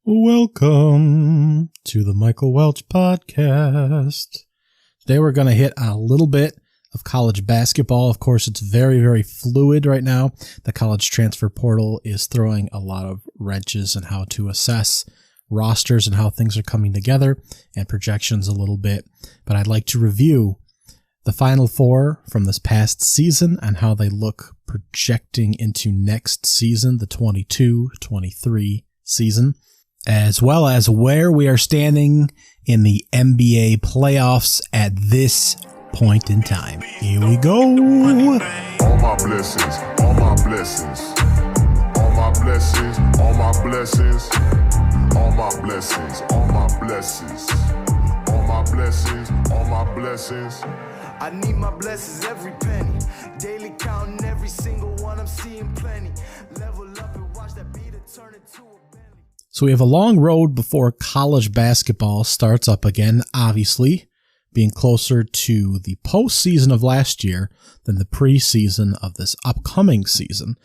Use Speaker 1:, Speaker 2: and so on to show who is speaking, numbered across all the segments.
Speaker 1: Welcome to the Michael Welch Podcast. Today we're going to hit on a little bit of college basketball. Of course, it's very, very fluid right now. The college transfer portal is throwing a lot of wrenches in how to assess rosters and how things are coming together, and projections a little bit. But I'd like to review the Final Four from this past season and how they look projecting into next season, the 22-23 season, as well as where we are standing in the NBA playoffs at this point in time. Here we go.
Speaker 2: All my blessings, all my blessings, all my blessings, all my blessings, all my blessings, all my blessings, all my blessings, all my blessings. I need my blessings every penny, daily counting every single one, I'm seeing plenty. Level up and watch that beat turn into a Bentley.
Speaker 1: So we have a long road before college basketball starts up again, obviously, being closer to the postseason of last year than the preseason of this upcoming season.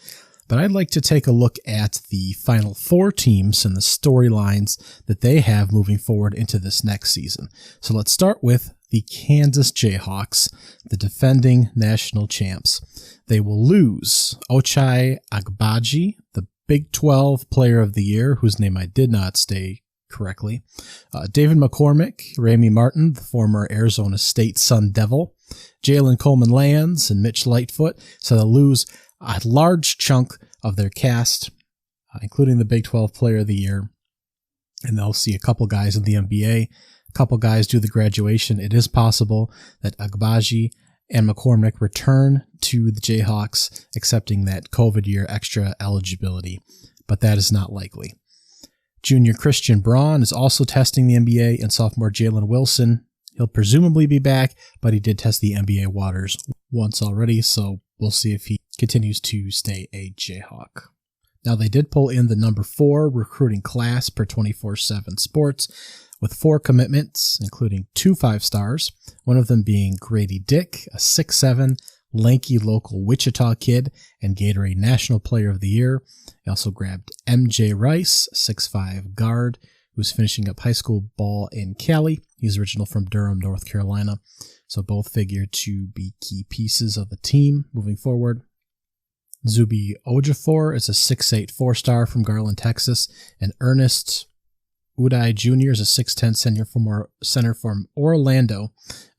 Speaker 1: But I'd like to take a look at the Final Four teams and the storylines that they have moving forward into this next season. So let's start with the Kansas Jayhawks, the defending national champs. They will lose Ochai Agbaji, the Big 12 Player of the Year, whose name I did not say correctly, David McCormick, Rami Martin, the former Arizona State Sun Devil, Jalen Coleman-Lands, and Mitch Lightfoot. So they'll lose a large chunk of their cast, including the Big 12 Player of the Year, and they'll see a couple guys in the NBA, a couple guys do the graduation. It is possible that Agbaji and McCormick return to the Jayhawks, accepting that COVID year extra eligibility, but that is not likely. Junior Christian Braun is also testing the NBA, and sophomore Jalen Wilson, he'll presumably be back, but he did test the NBA waters once already, so we'll see if he continues to stay a Jayhawk. Now, they did pull in the number 4 recruiting class per 24/7 Sports, with 4 commitments, including 2 5-stars, one of them being Grady Dick, a 6'7", lanky local Wichita kid and Gatorade National Player of the Year. He also grabbed MJ Rice, 6'5" guard, who's finishing up high school ball in Cali. He's original from Durham, North Carolina. So both figure to be key pieces of the team moving forward. Zuby Ojefor is a 6'8" 4-star from Garland, Texas, and Ernest Udai Jr. is a 6'10" center from Orlando.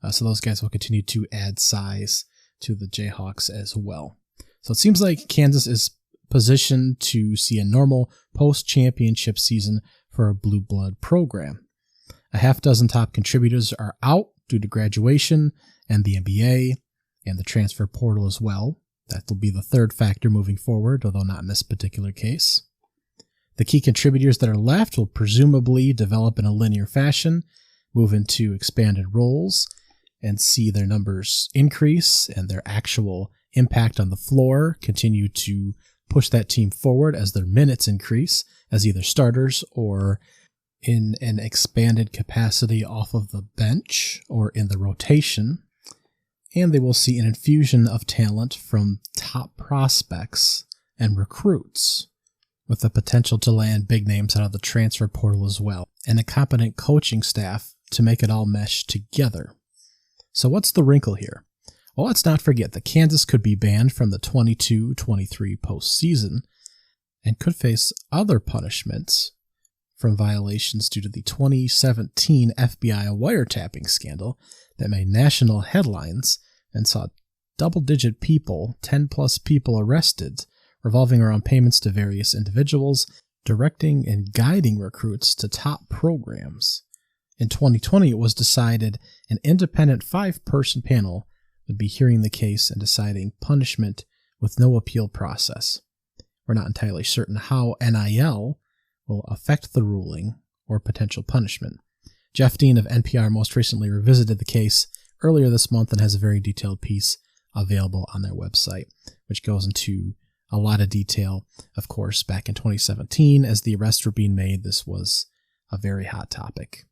Speaker 1: So those guys will continue to add size to the Jayhawks as well. So it seems like Kansas is positioned to see a normal post-championship season for a blue blood program. A half dozen top contributors are out due to graduation and the NBA and the transfer portal as well. That will be the third factor moving forward, although not in this particular case. The key contributors that are left will presumably develop in a linear fashion, move into expanded roles, and see their numbers increase and their actual impact on the floor continue to push that team forward as their minutes increase as either starters or in an expanded capacity off of the bench or in the rotation. And they will see an infusion of talent from top prospects and recruits, with the potential to land big names out of the transfer portal as well, and a competent coaching staff to make it all mesh together. So what's the wrinkle here? Well, let's not forget that Kansas could be banned from the 22-23 postseason and could face other punishments from violations due to the 2017 FBI wiretapping scandal that made national headlines and saw double-digit people, 10-plus people arrested, revolving around payments to various individuals, directing and guiding recruits to top programs. In 2020, it was decided an independent 5-person panel would be hearing the case and deciding punishment with no appeal process. We're not entirely certain how NIL will affect the ruling or potential punishment. Jeff Dean of NPR most recently revisited the case earlier this month and has a very detailed piece available on their website, which goes into a lot of detail. Of course, back in 2017, as the arrests were being made, this was a very hot topic.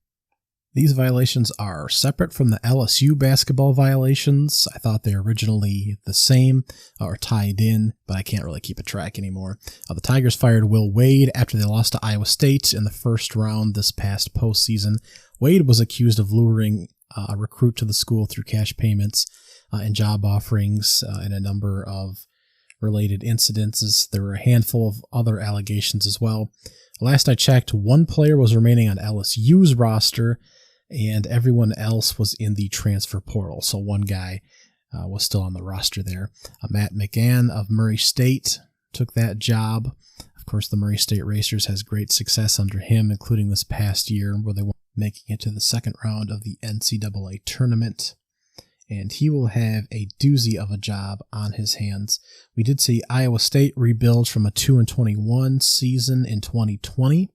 Speaker 1: These violations are separate from the LSU basketball violations. I thought they were originally the same or tied in, but I can't really keep a track anymore. The Tigers fired Will Wade after they lost to Iowa State in the first round this past postseason. Wade was accused of luring a recruit to the school through cash payments and job offerings and a number of related incidences. There were a handful of other allegations as well. Last I checked, one player was remaining on LSU's roster, and everyone else was in the transfer portal. So one guy was still on the roster there. Matt McGann of Murray State took that job. Of course, the Murray State Racers has great success under him, including this past year where they were making it to the second round of the NCAA tournament. And he will have a doozy of a job on his hands. We did see Iowa State rebuild from a 2-21 season in 2020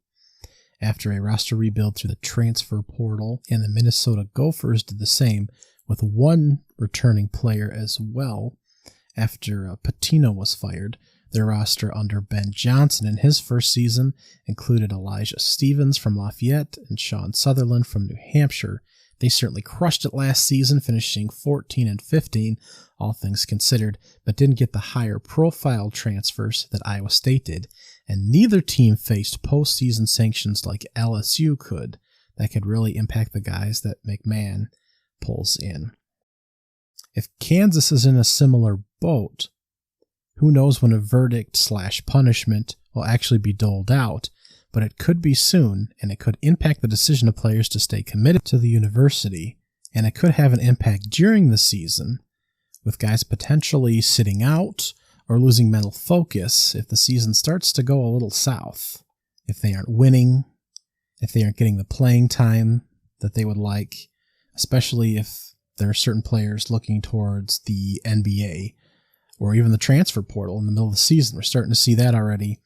Speaker 1: after a roster rebuild through the transfer portal, and the Minnesota Gophers did the same with one returning player as well after Patino was fired. Their roster under Ben Johnson in his first season included Elijah Stevens from Lafayette and Sean Sutherland from New Hampshire. They certainly crushed it last season, finishing 14-15, all things considered, but didn't get the higher profile transfers that Iowa State did, and neither team faced postseason sanctions like LSU could that could really impact the guys that McMahon pulls in. If Kansas is in a similar boat, who knows when a verdict/punishment will actually be doled out, but it could be soon, and it could impact the decision of players to stay committed to the university, and it could have an impact during the season, with guys potentially sitting out or losing mental focus if the season starts to go a little south. If they aren't winning, if they aren't getting the playing time that they would like, especially if there are certain players looking towards the NBA or even the transfer portal in the middle of the season. We're starting to see that already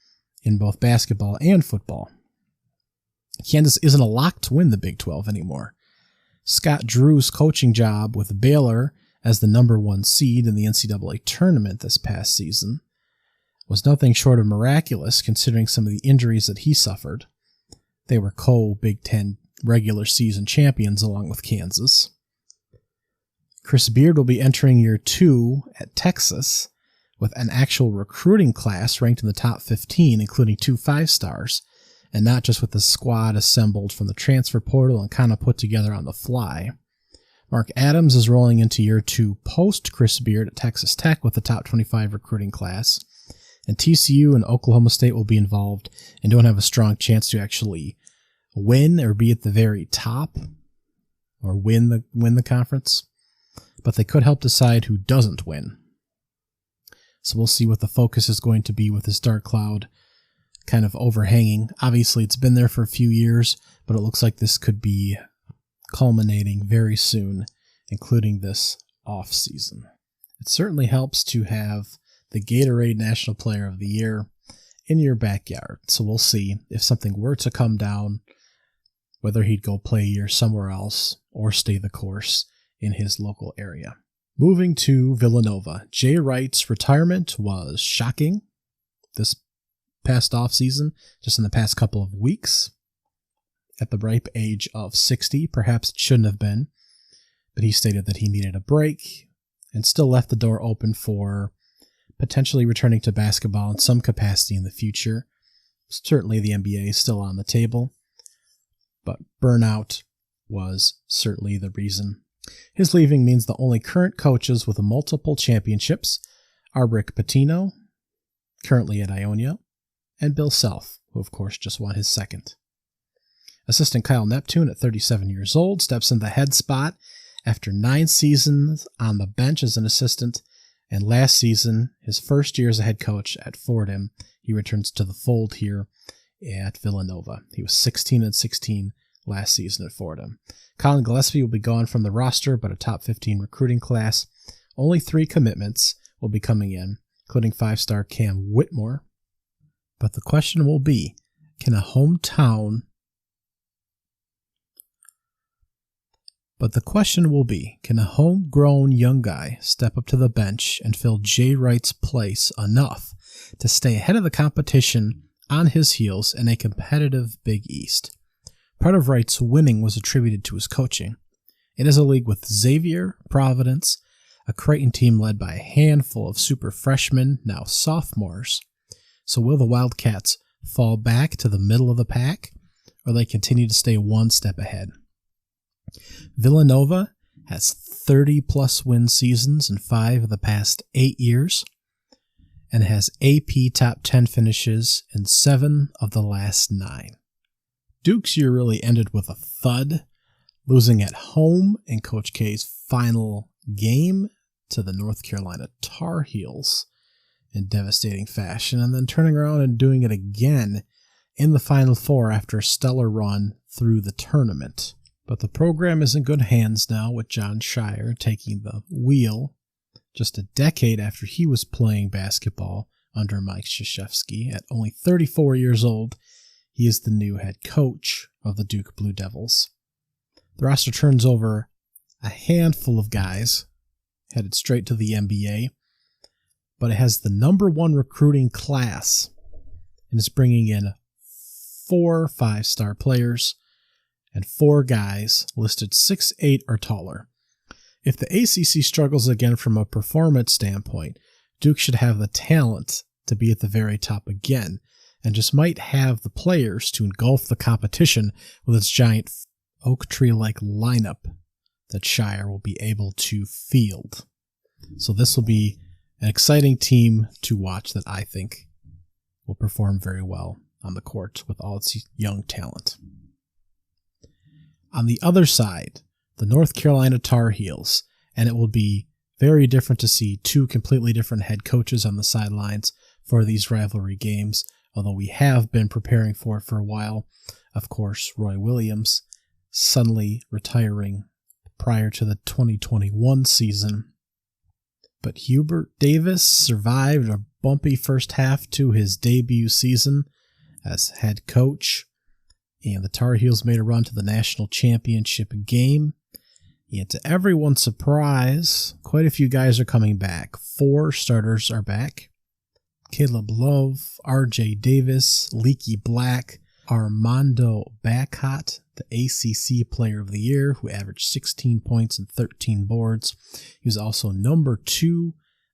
Speaker 1: in both basketball and football. Kansas isn't a lock to win the Big 12 anymore. Scott Drew's coaching job with Baylor as the number 1 seed in the NCAA tournament this past season was nothing short of miraculous considering some of the injuries that he suffered. They were co-Big 10 regular season champions along with Kansas. Chris Beard will be entering year 2 at Texas with an actual recruiting class ranked in the top 15, including 2 5-stars, and not just with the squad assembled from the transfer portal and kind of put together on the fly. Mark Adams is rolling into year 2 post Chris Beard at Texas Tech with the top 25 recruiting class, and TCU and Oklahoma State will be involved and don't have a strong chance to actually win or be at the very top or win the conference, but they could help decide who doesn't win. So we'll see what the focus is going to be with this dark cloud kind of overhanging. Obviously, it's been there for a few years, but it looks like this could be culminating very soon, including this off season. It certainly helps to have the Gatorade National Player of the Year in your backyard. So we'll see if something were to come down, whether he'd go play a year somewhere else or stay the course in his local area. Moving to Villanova, Jay Wright's retirement was shocking this past offseason, just in the past couple of weeks. At the ripe age of 60, perhaps it shouldn't have been, but he stated that he needed a break and still left the door open for potentially returning to basketball in some capacity in the future. Certainly the NBA is still on the table, but burnout was certainly the reason. His leaving means the only current coaches with multiple championships are Rick Pitino, currently at Ionia, and Bill Self, who of course just won his second. Assistant Kyle Neptune, at 37 years old, steps in the head spot after 9 seasons on the bench as an assistant, and last season, his first year as a head coach at Fordham, he returns to the fold here at Villanova. He was 16-16 last season at Fordham. Colin Gillespie will be gone from the roster, but a top 15 recruiting class. Only 3 commitments will be coming in, including 5-star Cam Whitmore. But the question will be, can a homegrown young guy step up to the bench and fill Jay Wright's place enough to stay ahead of the competition on his heels in a competitive Big East? Part of Wright's winning was attributed to his coaching. It is a league with Xavier, Providence, a Creighton team led by a handful of super freshmen, now sophomores. So will the Wildcats fall back to the middle of the pack, or they continue to stay one step ahead? Villanova has 30-plus win seasons in 5 of the past 8 years, and has AP top 10 finishes in 7 of the last 9. Duke's year really ended with a thud, losing at home in Coach K's final game to the North Carolina Tar Heels in devastating fashion, and then turning around and doing it again in the Final Four after a stellar run through the tournament. But the program is in good hands now, with John Shire taking the wheel just a decade after he was playing basketball under Mike Krzyzewski. At only 34 years old, he is the new head coach of the Duke Blue Devils. The roster turns over a handful of guys headed straight to the NBA, but it has the number 1 recruiting class and is bringing in 4 5-star players and 4 guys listed 6'8" or taller. If the ACC struggles again from a performance standpoint, Duke should have the talent to be at the very top again, and just might have the players to engulf the competition with its giant oak tree-like lineup that Shire will be able to field. So this will be an exciting team to watch that I think will perform very well on the court with all its young talent. On the other side, the North Carolina Tar Heels, and it will be very different to see 2 completely different head coaches on the sidelines for these rivalry games, although we have been preparing for it for a while. Of course, Roy Williams suddenly retiring prior to the 2021 season. But Hubert Davis survived a bumpy first half to his debut season as head coach, and the Tar Heels made a run to the national championship game. And to everyone's surprise, quite a few guys are coming back. 4 starters are back. Caleb Love, R.J. Davis, Leaky Black, Armando Bacot, the ACC Player of the Year, who averaged 16 points and 13 boards. He was also number 2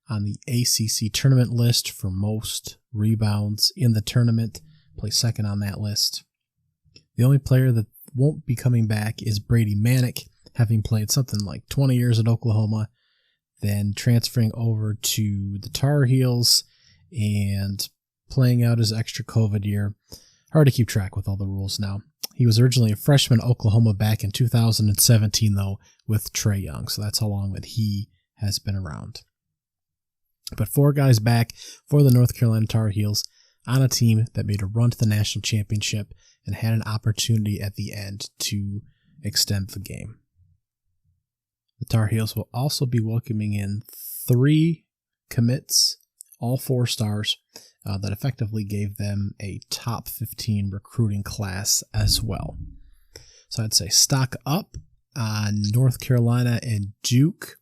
Speaker 1: on the ACC tournament list for most rebounds in the tournament, placed second on that list. The only player that won't be coming back is Brady Manick, having played something like 20 years at Oklahoma, then transferring over to the Tar Heels and playing out his extra COVID year. Hard to keep track with all the rules now. He was originally a freshman at Oklahoma back in 2017, though, with Trae Young, so that's how long that he has been around. But 4 guys back for the North Carolina Tar Heels on a team that made a run to the national championship and had an opportunity at the end to extend the game. The Tar Heels will also be welcoming in 3 commits, all 4 stars, that effectively gave them a top 15 recruiting class as well. So I'd say stock up on North Carolina and Duke,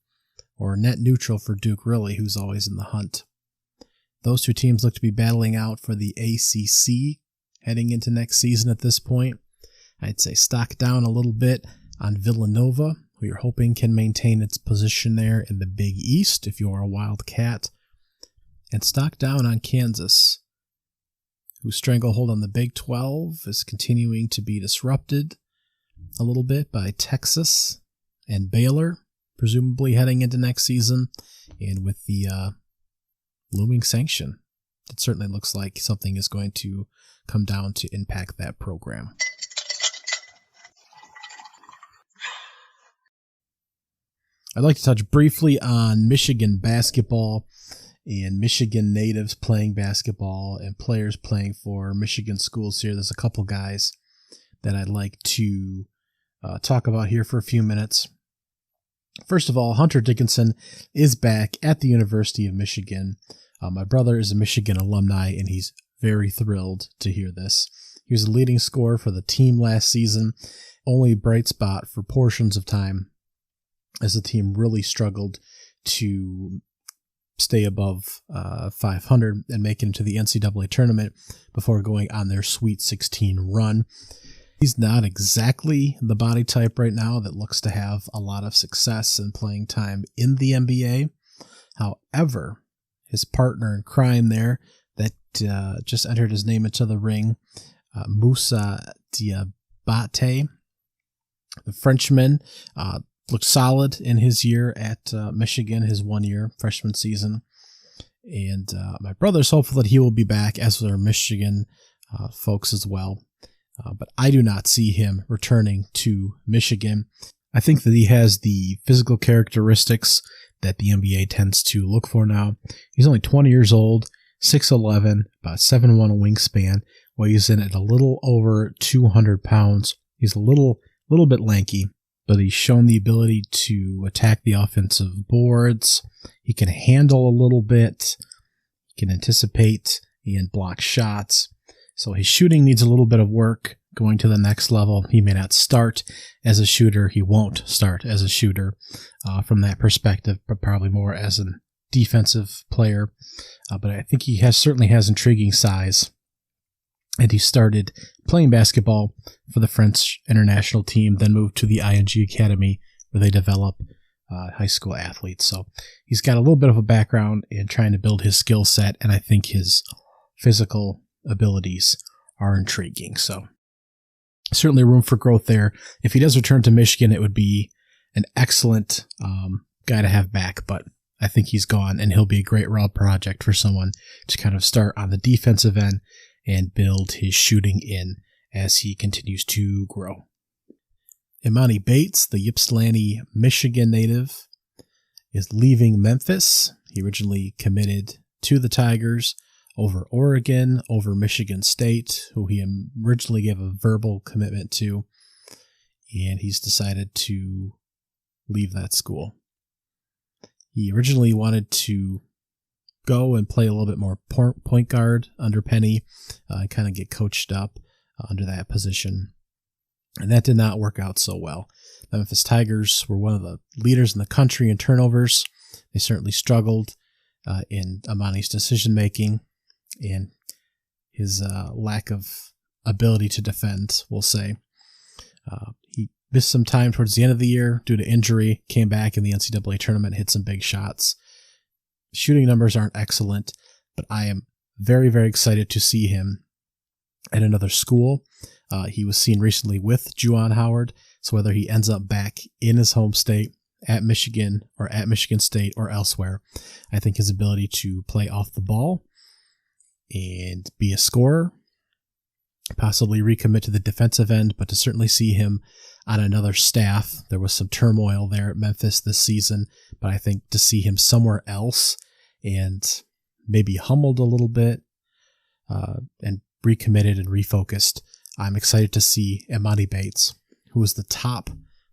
Speaker 1: or net neutral for Duke, really, who's always in the hunt. Those 2 teams look to be battling out for the ACC heading into next season at this point. I'd say stock down a little bit on Villanova, who you're hoping can maintain its position there in the Big East if you're a Wildcat. And stock down on Kansas, whose stranglehold on the Big 12 is continuing to be disrupted a little bit by Texas and Baylor, presumably heading into next season. And with the looming sanction, it certainly looks like something is going to come down to impact that program. I'd like to touch briefly on Michigan basketball and Michigan natives playing basketball and players playing for Michigan schools here. There's a couple guys that I'd like to talk about here for a few minutes. First of all, Hunter Dickinson is back at the University of Michigan. My brother is a Michigan alumni, and he's very thrilled to hear this. He was the leading scorer for the team last season, only bright spot for portions of time as the team really struggled to stay above 500 and make it into the NCAA tournament before going on their Sweet 16 run. He's not exactly the body type right now that looks to have a lot of success and playing time in the NBA. However, his partner in crime there that just entered his name into the ring, Moussa Diabate, the Frenchman, looked solid in his year at Michigan, his 1 year freshman season. And my brother's hopeful that he will be back, as with our Michigan folks as well. But I do not see him returning to Michigan. I think that he has the physical characteristics that the NBA tends to look for now. He's only 20 years old, 6'11", about 7'1" wingspan, weighs in at a little over 200 pounds. He's a little bit lanky, but he's shown the ability to attack the offensive boards. He can handle a little bit. He can anticipate and block shots. So his shooting needs a little bit of work going to the next level. He may not start as a shooter. He won't start as a shooter from that perspective, but probably more as a defensive player. But I think he certainly has intriguing size. And he started playing basketball for the French international team, then moved to the ING Academy where they develop high school athletes. So he's got a little bit of a background in trying to build his skill set, and I think his physical abilities are intriguing. So certainly room for growth there. If he does return to Michigan, it would be an excellent guy to have back, but I think he's gone, and he'll be a great raw project for someone to kind of start on the defensive end and build his shooting in as he continues to grow. Imani Bates, the Ypsilanti, Michigan native, is leaving Memphis. He originally committed to the Tigers over Oregon, over Michigan State, who he originally gave a verbal commitment to, and he's decided to leave that school. He originally wanted to go and play a little bit more point guard under Penny, and kind of get coached up under that position. And that did not work out so well. The Memphis Tigers were one of the leaders in the country in turnovers. They certainly struggled in Imani's decision-making and his lack of ability to defend, we'll say. He missed some time towards the end of the year due to injury, came back in the NCAA tournament, hit some big shots. Shooting numbers aren't excellent, but I am very, very excited to see him at another school. He was seen recently with Juwan Howard, so whether he ends up back in his home state, at Michigan, or at Michigan State, or elsewhere, I think his ability to play off the ball and be a scorer, possibly recommit to the defensive end, but to certainly see him on another staff. There was some turmoil there at Memphis this season, but I think to see him somewhere else and maybe humbled a little bit and recommitted and refocused, I'm excited to see Imani Bates, who was the top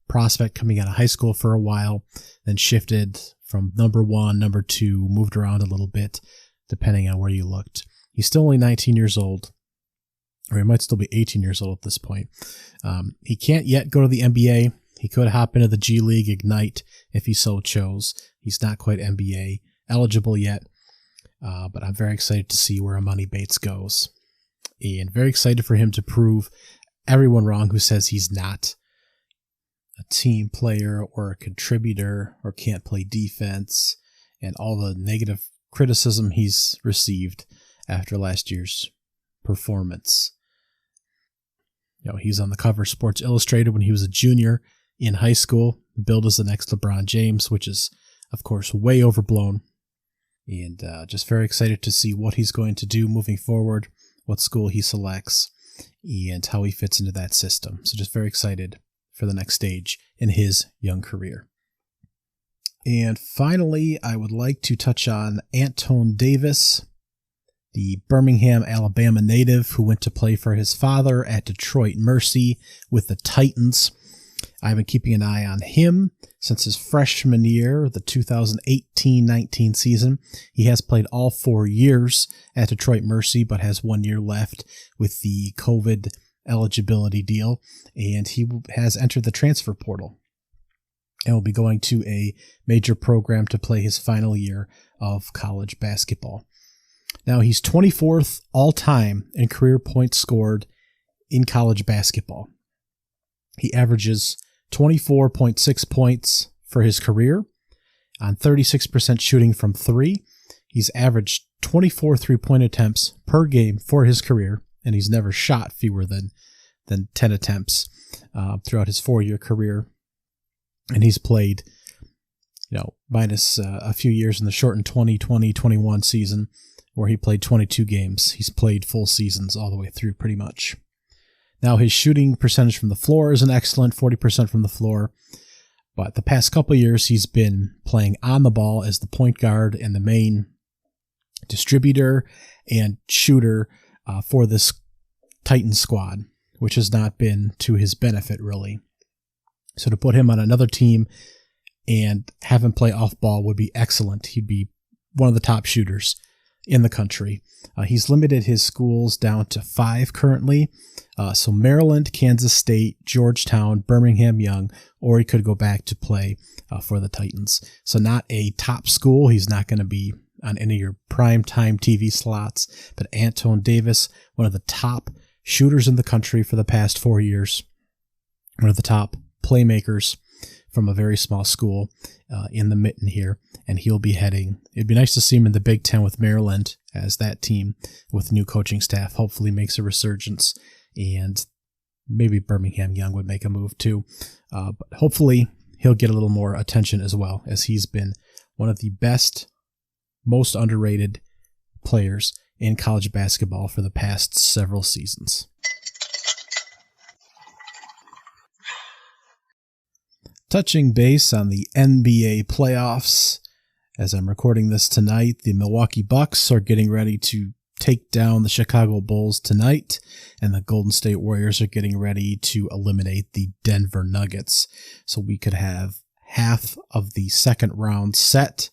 Speaker 1: prospect coming out of high school for a while, then shifted from number 1, number 2, moved around a little bit, depending on where you looked. He's still only 19 years old, or he might still be 18 years old at this point. He can't yet go to the NBA. He could hop into the G League Ignite if he so chose. He's not quite NBA eligible yet, but I'm very excited to see where Imani Bates goes. And very excited for him to prove everyone wrong who says he's not a team player or a contributor or can't play defense, and all the negative criticism he's received after last year's performance. He's on the cover of Sports Illustrated when he was a junior in high school, billed as the next LeBron James, which is, of course, way overblown. And just very excited to see what he's going to do moving forward, what school he selects, and how he fits into that system. So just very excited for the next stage in his young career. And finally, I would like to touch on Antone Davis, the Birmingham, Alabama native who went to play for his father at Detroit Mercy with the Titans. I've been keeping an eye on him since his freshman year, the 2018-19 season. He has played all 4 years at Detroit Mercy, but has 1 year left with the COVID eligibility deal, and he has entered the transfer portal and will be going to a major program to play his final year of college basketball. Now, he's 24th all-time in career points scored in college basketball. He averages 24.6 points for his career on 36% shooting from three. He's averaged 24 three-point attempts per game for his career, and he's never shot fewer than 10 attempts throughout his 4-year career. And he's played, minus a few years in the shortened 2020-21 season where he played 22 games. He's played full seasons all the way through pretty much. Now his shooting percentage from the floor is an excellent 40% from the floor, but the past couple of years he's been playing on the ball as the point guard and the main distributor and shooter for this Titans squad, which has not been to his benefit really. So to put him on another team and have him play off ball would be excellent. He'd be one of the top shooters in the country. He's limited his schools down to 5 currently. So Maryland, Kansas State, Georgetown, Birmingham Young, or he could go back to play for the Titans. So not a top school. He's not going to be on any of your primetime TV slots. But Anton Davis, one of the top shooters in the country for the past 4 years. One of the top playmakers from a very small school in the mitten here. And he'll be heading. It'd be nice to see him in the Big Ten with Maryland as that team with new coaching staff hopefully makes a resurgence. And maybe Birmingham Young would make a move too. But hopefully he'll get a little more attention as well, as he's been one of the best, most underrated players in college basketball for the past several seasons. Touching base on the NBA playoffs, as I'm recording this tonight, the Milwaukee Bucks are getting ready to take down the Chicago Bulls tonight, and the Golden State Warriors are getting ready to eliminate the Denver Nuggets. So we could have half of the second round set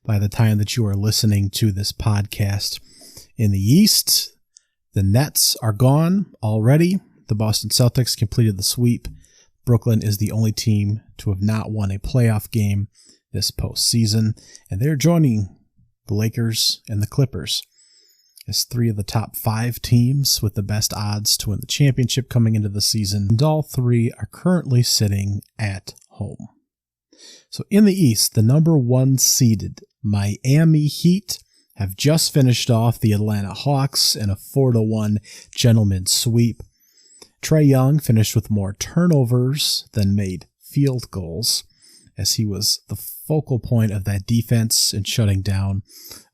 Speaker 1: by the time that you are listening to this podcast. In the East, the Nets are gone already. The Boston Celtics completed the sweep. Brooklyn is the only team to have not won a playoff game this postseason, and they're joining the Lakers and the Clippers as 3 of the top 5 teams with the best odds to win the championship coming into the season, and all 3 are currently sitting at home. So in the East, the number 1 seeded Miami Heat have just finished off the Atlanta Hawks in a 4-1 gentleman's sweep. Trae Young finished with more turnovers than made field goals, as he was the focal point of that defense and shutting down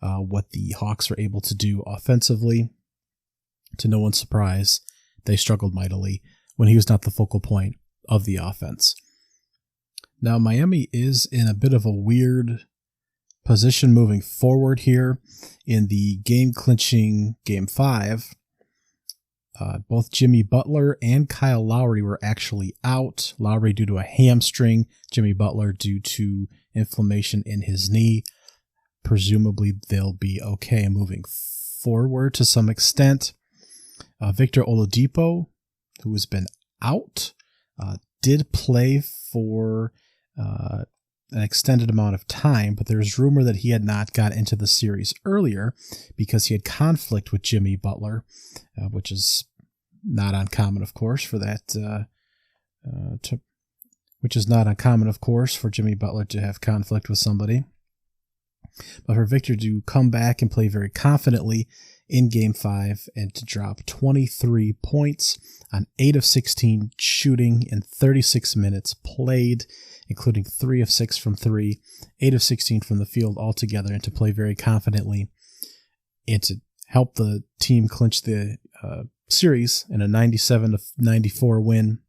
Speaker 1: what the Hawks were able to do offensively. To no one's surprise, they struggled mightily when he was not the focal point of the offense. Now, Miami is in a bit of a weird position moving forward here in the game-clinching Game 5. Both Jimmy Butler and Kyle Lowry were actually out. Lowry due to a hamstring, Jimmy Butler due to inflammation in his knee. Presumably they'll be okay moving forward to some extent. Victor Oladipo, who has been out, did play for an extended amount of time, but there's rumor that he had not got into the series earlier because he had conflict with Jimmy Butler, which is not uncommon, of course, for that. Which is not uncommon, of course, for Jimmy Butler to have conflict with somebody. But for Victor to come back and play very confidently in Game 5 and to drop 23 points on 8 of 16 shooting in 36 minutes played, including 3 of 6 from 3, 8 of 16 from the field altogether, and to play very confidently and to help the team clinch the series in a 97-94 win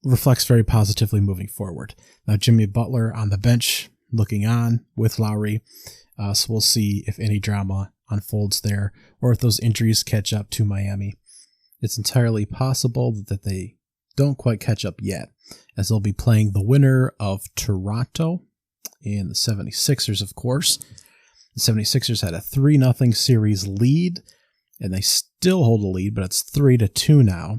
Speaker 1: reflects very positively moving forward. Now, Jimmy Butler on the bench looking on with Lowry, so we'll see if any drama unfolds there or if those injuries catch up to Miami. It's entirely possible that they don't quite catch up yet, as they'll be playing the winner of Toronto and the 76ers, of course. The 76ers had a 3-0 series lead, and they still hold a lead, but it's 3-2 now.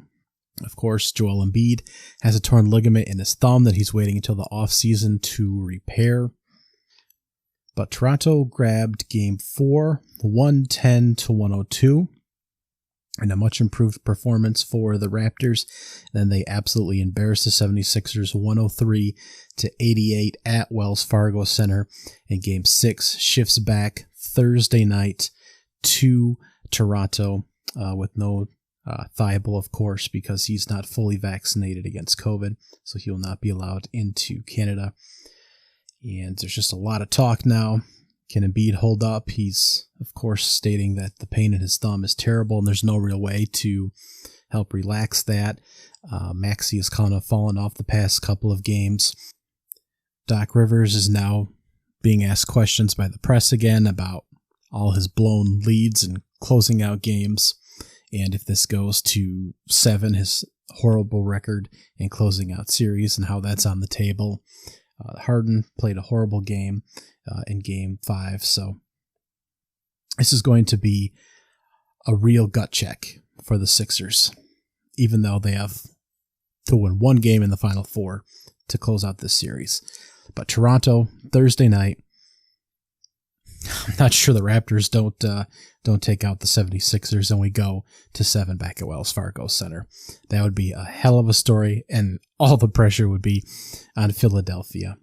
Speaker 1: Of course, Joel Embiid has a torn ligament in his thumb that he's waiting until the offseason to repair. But Toronto grabbed Game 4, 110-102. and a much improved performance for the Raptors. Then they absolutely embarrassed the 76ers 103-88 at Wells Fargo Center. And Game 6 shifts back Thursday night to Toronto with no Thibault, of course, because he's not fully vaccinated against COVID, so he will not be allowed into Canada. And there's just a lot of talk now. Can Embiid hold up? He's, of course, stating that the pain in his thumb is terrible and there's no real way to help relax that. Maxey has kind of fallen off the past couple of games. Doc Rivers is now being asked questions by the press again about all his blown leads and closing out games. And if this goes to 7, his horrible record in closing out series, and how that's on the table. Harden played a horrible game in Game 5, so this is going to be a real gut check for the Sixers, even though they have to win one game in the Final Four to close out this series. But Toronto, Thursday night, I'm not sure the Raptors don't take out the 76ers and we go to 7 back at Wells Fargo Center. That would be a hell of a story, and all the pressure would be on Philadelphia.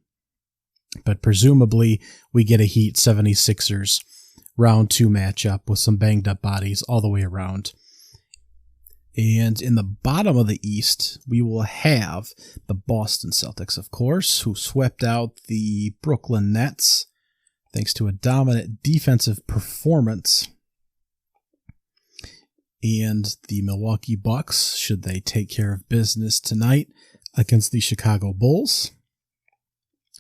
Speaker 1: But presumably we get a Heat 76ers round 2 matchup with some banged up bodies all the way around. And in the bottom of the East, we will have the Boston Celtics, of course, who swept out the Brooklyn Nets thanks to a dominant defensive performance. And the Milwaukee Bucks, should they take care of business tonight against the Chicago Bulls.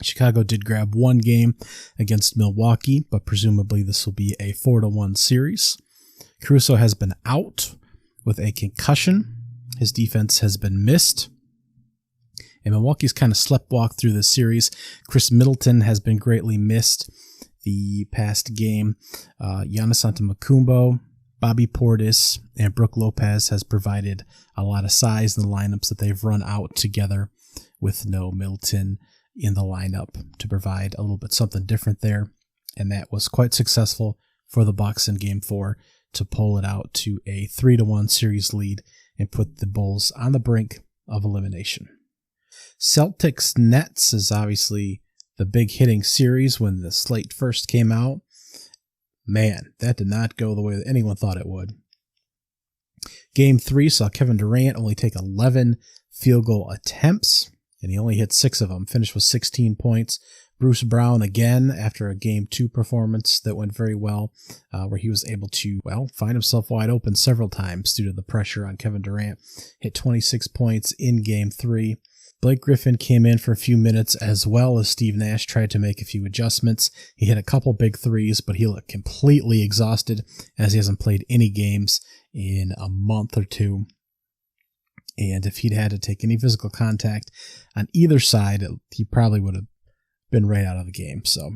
Speaker 1: Chicago did grab one game against Milwaukee, but presumably this will be a 4-1 series. Caruso has been out with a concussion. His defense has been missed. And Milwaukee's kind of sleptwalked through this series. Chris Middleton has been greatly missed the past game. Giannis Antetokounmpo, Bobby Portis, and Brook Lopez has provided a lot of size in the lineups that they've run out together with no Middleton in the lineup to provide a little bit something different there. And that was quite successful for the Bucks in Game 4 to pull it out to a 3-1 series lead and put the Bulls on the brink of elimination. Celtics Nets is obviously the big hitting series when the slate first came out. Man, that did not go the way that anyone thought it would. Game 3 saw Kevin Durant only take 11 field goal attempts, and he only hit 6 of them, finished with 16 points. Bruce Brown, again, after a Game 2 performance that went very well, where he was able to, find himself wide open several times due to the pressure on Kevin Durant, hit 26 points in Game 3. Blake Griffin came in for a few minutes as well as Steve Nash tried to make a few adjustments. He hit a couple big threes, but he looked completely exhausted as he hasn't played any games in a month or two. And if he'd had to take any physical contact on either side, he probably would have been right out of the game. So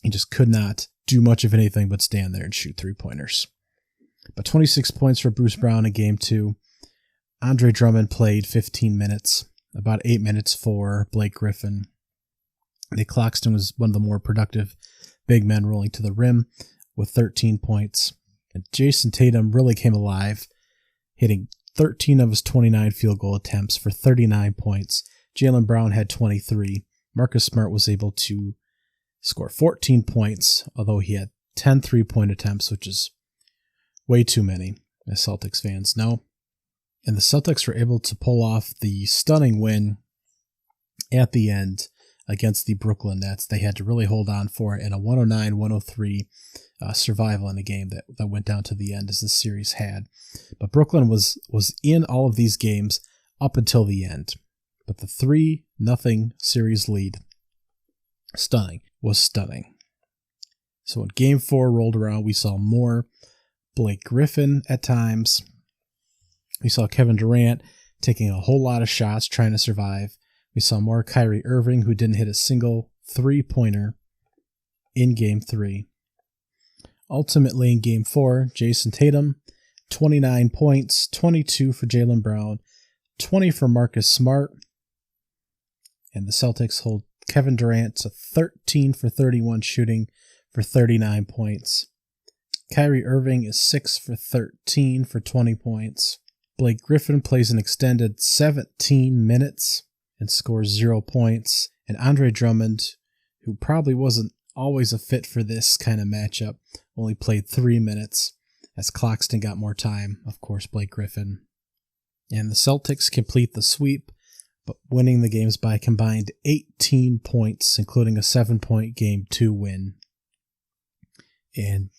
Speaker 1: he just could not do much of anything but stand there and shoot 3-pointers. But 26 points for Bruce Brown in Game 2. Andre Drummond played 15 minutes. About 8 minutes for Blake Griffin. Nick Claxton was one of the more productive big men rolling to the rim with 13 points. And Jason Tatum really came alive, hitting 13 of his 29 field goal attempts for 39 points. Jaylen Brown had 23. Marcus Smart was able to score 14 points, although he had 10 3-point attempts, which is way too many, as Celtics fans know. And the Celtics were able to pull off the stunning win at the end against the Brooklyn Nets. They had to really hold on for it in a 109-103 survival in a game that went down to the end, as the series had. But Brooklyn was in all of these games up until the end. But the 3-0 series lead, was stunning. So when Game 4 rolled around, we saw more Blake Griffin at times. We saw Kevin Durant taking a whole lot of shots trying to survive. We saw more Kyrie Irving, who didn't hit a single 3-pointer in Game 3. Ultimately, in Game 4, Jason Tatum, 29 points, 22 for Jaylen Brown, 20 for Marcus Smart. And the Celtics hold Kevin Durant to 13 for 31 shooting for 39 points. Kyrie Irving is 6 for 13 for 20 points. Blake Griffin plays an extended 17 minutes and scores 0 points. And Andre Drummond, who probably wasn't always a fit for this kind of matchup, only played 3 minutes as Claxton got more time. Of course, Blake Griffin. And the Celtics complete the sweep, but winning the games by a combined 18 points, including a 7-point Game 2 win. And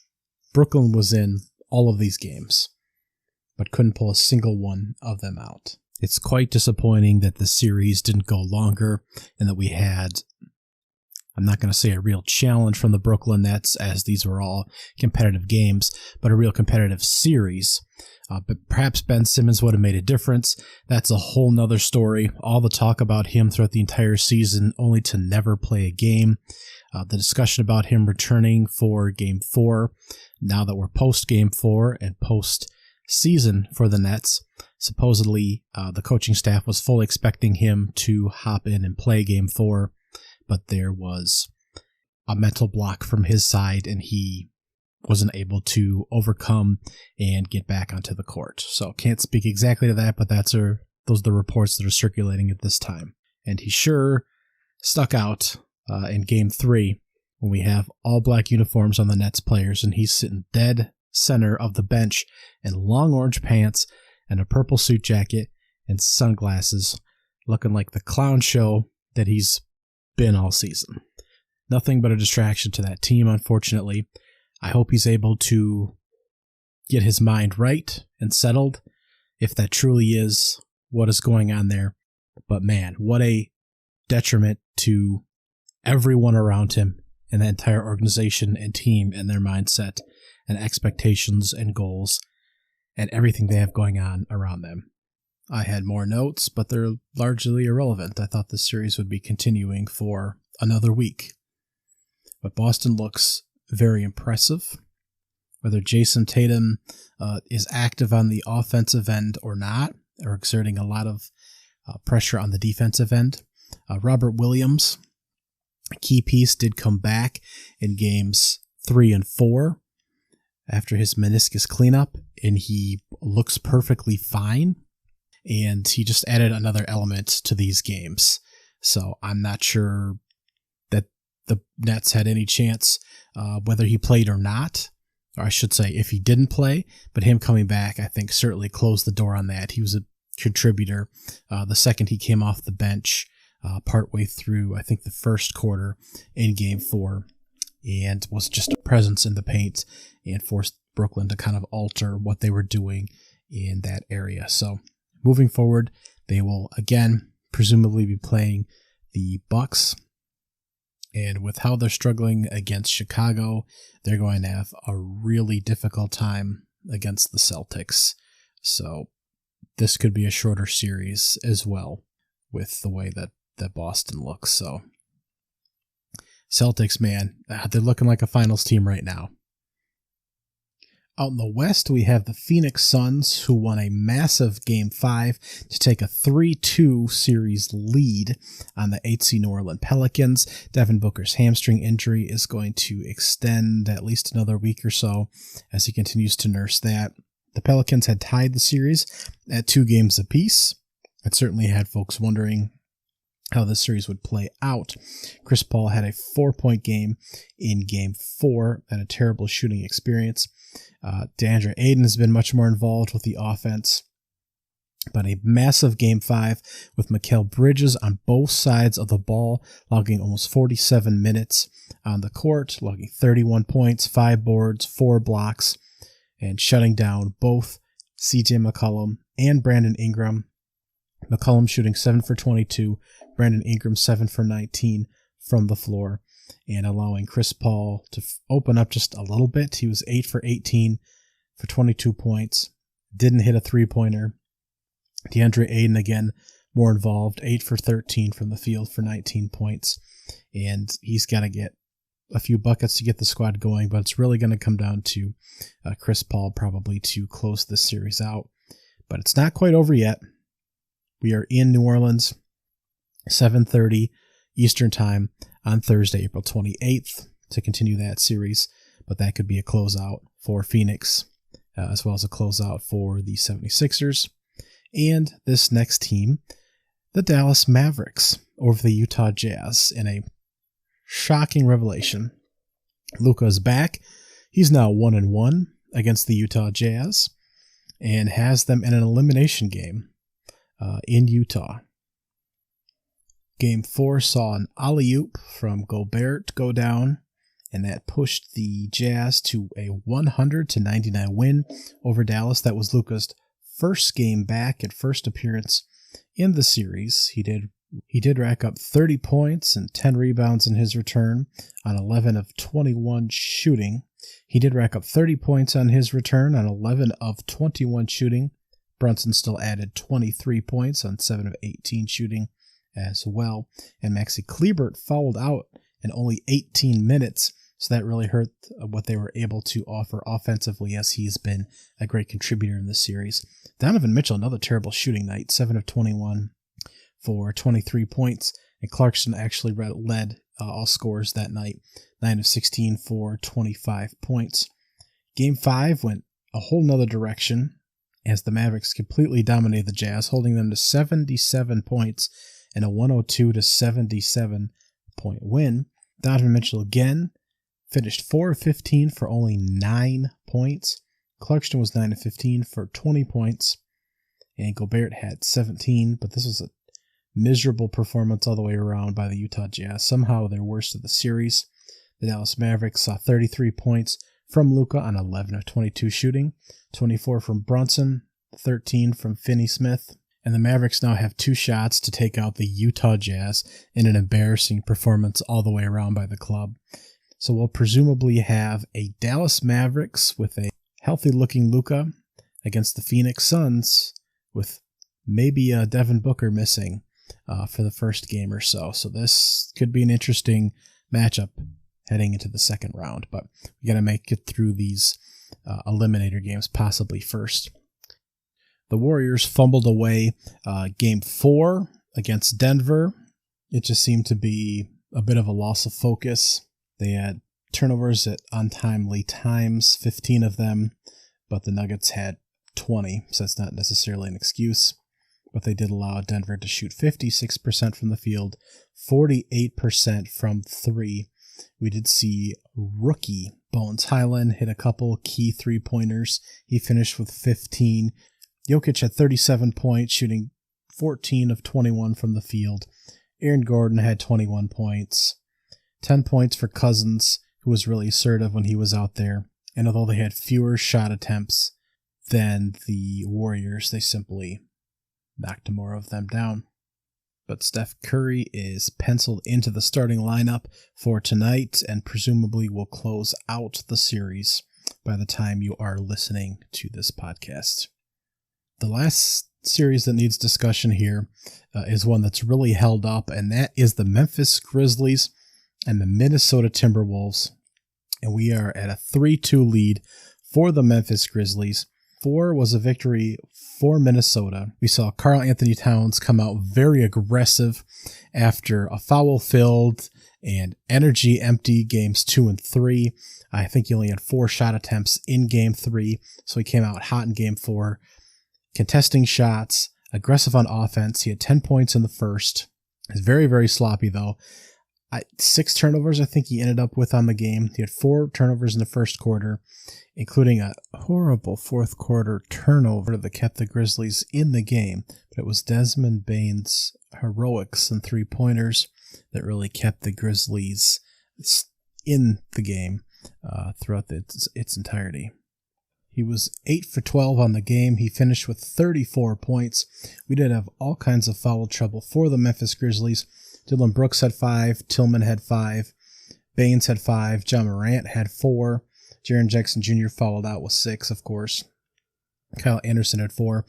Speaker 1: Brooklyn was in all of these games, but couldn't pull a single one of them out. It's quite disappointing that the series didn't go longer and that we had, I'm not going to say a real challenge from the Brooklyn Nets, as these were all competitive games, but a real competitive series. But perhaps Ben Simmons would have made a difference. That's a whole nother story. All the talk about him throughout the entire season, only to never play a game. The discussion about him returning for Game 4, now that we're post-Game 4 and post-season for the Nets. Supposedly, the coaching staff was fully expecting him to hop in and play Game 4, but there was a mental block from his side, and he wasn't able to overcome and get back onto the court. So can't speak exactly to that, but those are the reports that are circulating at this time. And he sure stuck out in Game 3 when we have all black uniforms on the Nets players, and he's sitting dead center of the bench in long orange pants and a purple suit jacket and sunglasses, looking like the clown show that he's been all season. Nothing but a distraction to that team, unfortunately. I hope he's able to get his mind right and settled, if that truly is what is going on there. But man, what a detriment to everyone around him and the entire organization and team and their mindset and expectations and goals and everything they have going on around them. I had more notes, but they're largely irrelevant. I thought this series would be continuing for another week. But Boston looks very impressive. Whether Jason Tatum is active on the offensive end or not, or exerting a lot of pressure on the defensive end. Robert Williams, a key piece, did come back in games 3 and 4 after his meniscus cleanup, and he looks perfectly fine. And he just added another element to these games. So I'm not sure that the Nets had any chance whether he played or not, or I should say if he didn't play, but him coming back, I think, certainly closed the door on that. He was a contributor the second he came off the bench partway through, I think, the first quarter in Game 4, and was just a presence in the paint and forced Brooklyn to kind of alter what they were doing in that area. So moving forward, they will again presumably be playing the Bucks. And with how they're struggling against Chicago, they're going to have a really difficult time against the Celtics. So this could be a shorter series as well with the way that Boston looks. So Celtics, man, they're looking like a finals team right now. Out in the West, we have the Phoenix Suns, who won a massive Game 5 to take a 3-2 series lead on the 8 New Orleans Pelicans. Devin Booker's hamstring injury is going to extend at least another week or so as he continues to nurse that. The Pelicans had tied the series at 2 games apiece. It certainly had folks wondering how this series would play out. Chris Paul had a 4-point game in Game 4 and a terrible shooting experience. DeAndre Ayton has been much more involved with the offense, but a massive Game 5 with Mikal Bridges on both sides of the ball, logging almost 47 minutes on the court, logging 31 points, 5 boards, 4 blocks, and shutting down both CJ McCollum and Brandon Ingram. McCollum shooting 7 for 22, Brandon Ingram 7 for 19 from the floor, and allowing Chris Paul to open up just a little bit. He was 8 for 18 for 22 points. Didn't hit a three-pointer. DeAndre Ayton, again, more involved, 8 for 13 from the field for 19 points. And he's got to get a few buckets to get the squad going, but it's really going to come down to Chris Paul probably to close this series out. But it's not quite over yet. We are in New Orleans, 7:30 Eastern Time on Thursday, April 28th, to continue that series. but that could be a closeout for Phoenix, as well as a closeout for the 76ers. And this next team, the Dallas Mavericks, over the Utah Jazz in a shocking revelation. Luka is back. He's now 1-1 against the Utah Jazz and has them in an elimination game in Utah. Game 4 saw an alley-oop from Gobert go down, and that pushed the Jazz to a 100-99 win over Dallas. That was Luka's first game back and first appearance in the series. He did rack up 30 points and 10 rebounds in his return on 11 of 21 shooting. He did rack up 30 points on his return on 11 of 21 shooting. Brunson still added 23 points on 7 of 18 shooting as well. And Maxi Kleber fouled out in only 18 minutes, so that really hurt what they were able to offer offensively, as he's been a great contributor in this series. Donovan Mitchell, another terrible shooting night, 7 of 21 for 23 points. And Clarkson actually led all scorers that night, 9 of 16 for 25 points. Game 5 went a whole nother direction as the Mavericks completely dominated the Jazz, holding them to 77 points and a 102-77 point win. Donovan Mitchell again finished 4 of 15 for only 9 points. Clarkson was 9 of 15 for 20 points. And Gobert had 17, but this was a miserable performance all the way around by the Utah Jazz. Somehow their worst of the series. The Dallas Mavericks saw 33 points from Luka on 11 of 22 shooting, 24 from Brunson, 13 from Finney-Smith. And the Mavericks now have 2 shots to take out the Utah Jazz in an embarrassing performance all the way around by the club. So we'll presumably have a Dallas Mavericks with a healthy-looking Luka against the Phoenix Suns with maybe Devin Booker missing for the first game or so. So this could be an interesting matchup heading into the second round, but we got to make it through these eliminator games possibly first. The Warriors fumbled away Game 4 against Denver. It just seemed to be a bit of a loss of focus. They had turnovers at untimely times, 15 of them, but the Nuggets had 20, so that's not necessarily an excuse. But they did allow Denver to shoot 56% from the field, 48% from 3. We did see rookie Bones Highland hit a couple key three-pointers. He finished with 15. Jokic had 37 points, shooting 14 of 21 from the field. Aaron Gordon had 21 points. 10 points for Cousins, who was really assertive when he was out there. And although they had fewer shot attempts than the Warriors, they simply knocked more of them down. But Steph Curry is penciled into the starting lineup for tonight and presumably will close out the series by the time you are listening to this podcast. The last series that needs discussion here is one that's really held up, and that is the Memphis Grizzlies and the Minnesota Timberwolves. And we are at a 3-2 lead for the Memphis Grizzlies. 4 was a victory for Minnesota. We saw Karl Anthony Towns come out very aggressive after a foul-filled and energy-empty games 2 and 3. I think he only had 4 shot attempts in game 3, so he came out hot in game 4. Contesting shots, aggressive on offense. He had 10 points in the first. It's very, very sloppy, though. 6 turnovers, I think he ended up with on the game. He had 4 turnovers in the first quarter, including a horrible fourth quarter turnover that kept the Grizzlies in the game. But it was Desmond Bane's heroics and 3-pointers that really kept the Grizzlies in the game throughout its entirety. He was 8 for 12 on the game. He finished with 34 points. We did have all kinds of foul trouble for the Memphis Grizzlies. Dylan Brooks had 5. Tillman had 5. Baines had 5. John Morant had 4. Jaren Jackson Jr. followed out with 6, of course. Kyle Anderson had 4.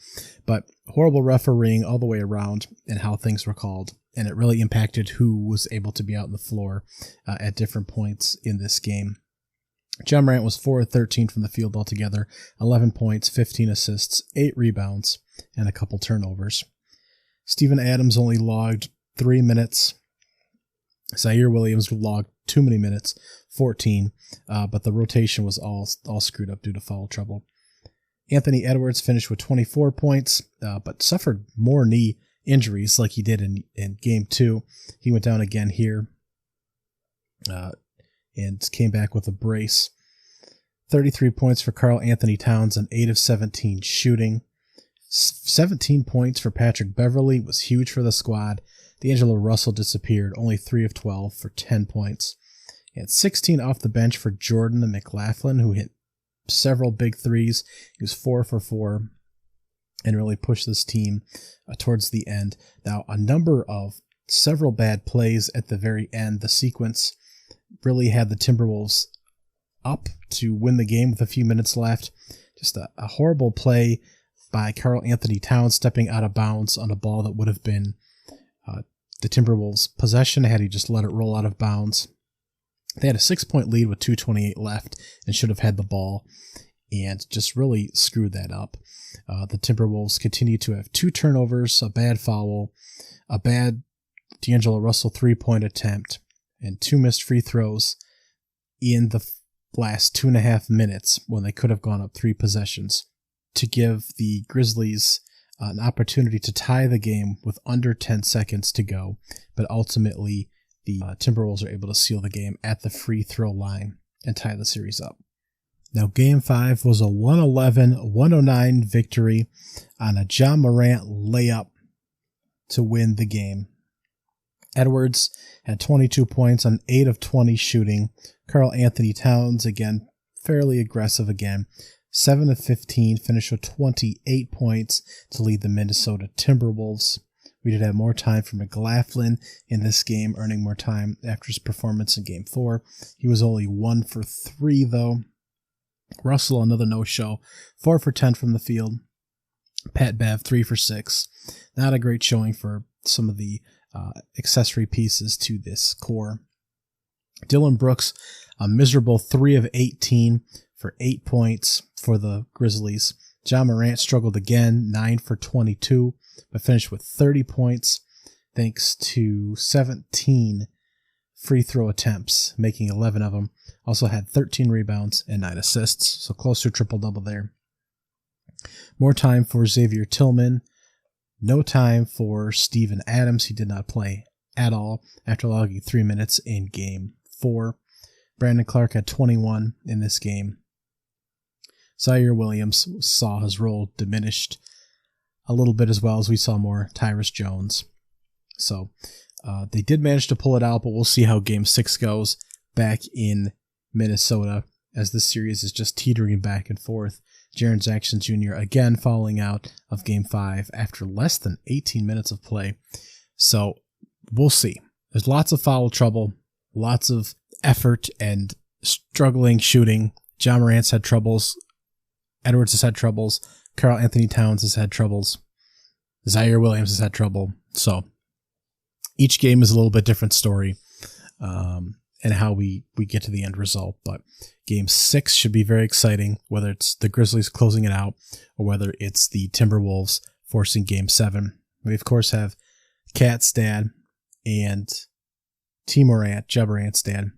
Speaker 1: But horrible refereeing all the way around and how things were called. And it really impacted who was able to be out on the floor at different points in this game. John Morant was 4 of 13 from the field altogether, 11 points, 15 assists, 8 rebounds, and a couple turnovers. Steven Adams only logged 3 minutes. Zaire Williams logged too many minutes, 14, but the rotation was all screwed up due to foul trouble. Anthony Edwards finished with 24 points, but suffered more knee injuries like he did in Game 2. He went down again here and came back with a brace. 33 points for Karl Anthony Towns and 8 of 17 shooting. 17 points for Patrick Beverley was huge for the squad. D'Angelo Russell disappeared, only 3 of 12 for 10 points. And 16 off the bench for Jordan McLaughlin, who hit several big threes. He was 4 for 4 and really pushed this team towards the end. Now, a number of several bad plays at the very end. The sequence really had the Timberwolves up to win the game with a few minutes left. Just a horrible play by Karl Anthony Towns stepping out of bounds on a ball that would have been the Timberwolves' possession had he just let it roll out of bounds. They had a 6-point lead with 2:28 left and should have had the ball and just really screwed that up. The Timberwolves continue to have 2 turnovers, a bad foul, a bad D'Angelo Russell 3-point attempt, and 2 missed free throws in the last 2.5 minutes when they could have gone up 3 possessions to give the Grizzlies an opportunity to tie the game with under 10 seconds to go. But ultimately, the Timberwolves are able to seal the game at the free throw line and tie the series up. Now, Game 5 was a 111-109 victory on a Ja Morant layup to win the game. Edwards had 22 points on 8 of 20 shooting. Karl Anthony Towns, again, fairly aggressive again. 7 of 15, finished with 28 points to lead the Minnesota Timberwolves. We did have more time for McLaughlin in this game, earning more time after his performance in Game 4. He was only 1 for 3, though. Russell, another no-show. 4 for 10 from the field. Pat Bev, 3 for 6. Not a great showing for some of the accessory pieces to this core. Dylan Brooks, a miserable 3 of 18 for 8 points for the Grizzlies. Ja Morant struggled again, 9 for 22, but finished with 30 points thanks to 17 free throw attempts, making 11 of them. Also had 13 rebounds and 9 assists, so close to triple-double there. More time for Xavier Tillman. No time for Steven Adams. He did not play at all after logging 3 minutes in Game 4. Brandon Clark had 21 in this game. Zaire Williams saw his role diminished a little bit as well as we saw more Tyrus Jones. So they did manage to pull it out, but we'll see how Game 6 goes back in Minnesota as this series is just teetering back and forth. Jaren Jackson Jr. again falling out of Game 5 after less than 18 minutes of play. So we'll see. There's lots of foul trouble, lots of effort and struggling shooting. Ja Morant's had troubles. Edwards has had troubles. Karl Anthony Towns has had troubles. Zaire Williams has had trouble. So each game is a little bit different story and how we get to the end result. But Game 6 should be very exciting, whether it's the Grizzlies closing it out or whether it's the Timberwolves forcing Game 7. We, of course, have Cat's dad and Ja Morant's dad,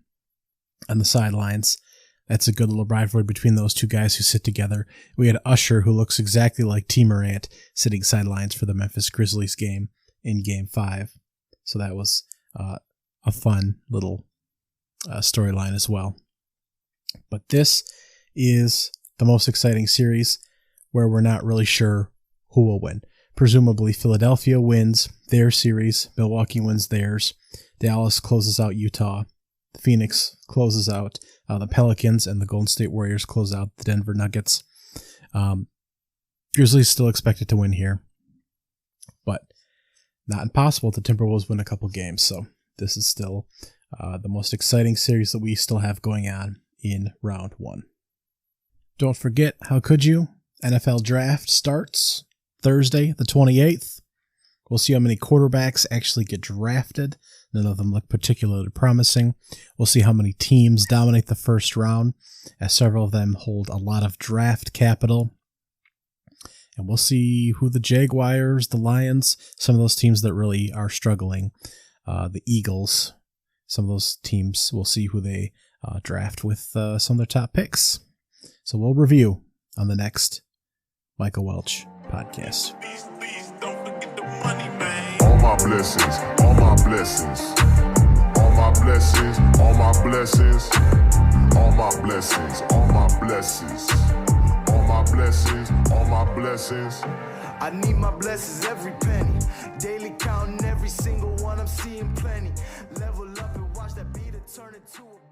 Speaker 1: on the sidelines. That's a good little rivalry between those two guys who sit together. We had Usher, who looks exactly like T. Morant, sitting sidelines for the Memphis Grizzlies game in Game 5. So that was a fun little storyline as well. But this is the most exciting series where we're not really sure who will win. Presumably Philadelphia wins their series, Milwaukee wins theirs, Dallas closes out Utah, Phoenix closes out the Pelicans, and the Golden State Warriors close out the Denver Nuggets. Grizzlies still expected to win here, but not impossible. The Timberwolves win a couple games, so this is still the most exciting series that we still have going on in round 1. Don't forget, how could you? NFL Draft starts Thursday, the 28th. We'll see how many quarterbacks actually get drafted. None of them look particularly promising. We'll see how many teams dominate the first round, as several of them hold a lot of draft capital. And we'll see who the Jaguars, the Lions, some of those teams that really are struggling, the Eagles, some of those teams, we'll see who they draft with some of their top picks. So we'll review on the next Michael Welch podcast.
Speaker 2: All my blessings, all my blessings, all my blessings, all my blessings, all my blessings, all my blessings, all my blessings, all my blessings.
Speaker 3: I need my blessings every penny, daily counting every single one, I'm seeing plenty. Level up and watch that beat turn into a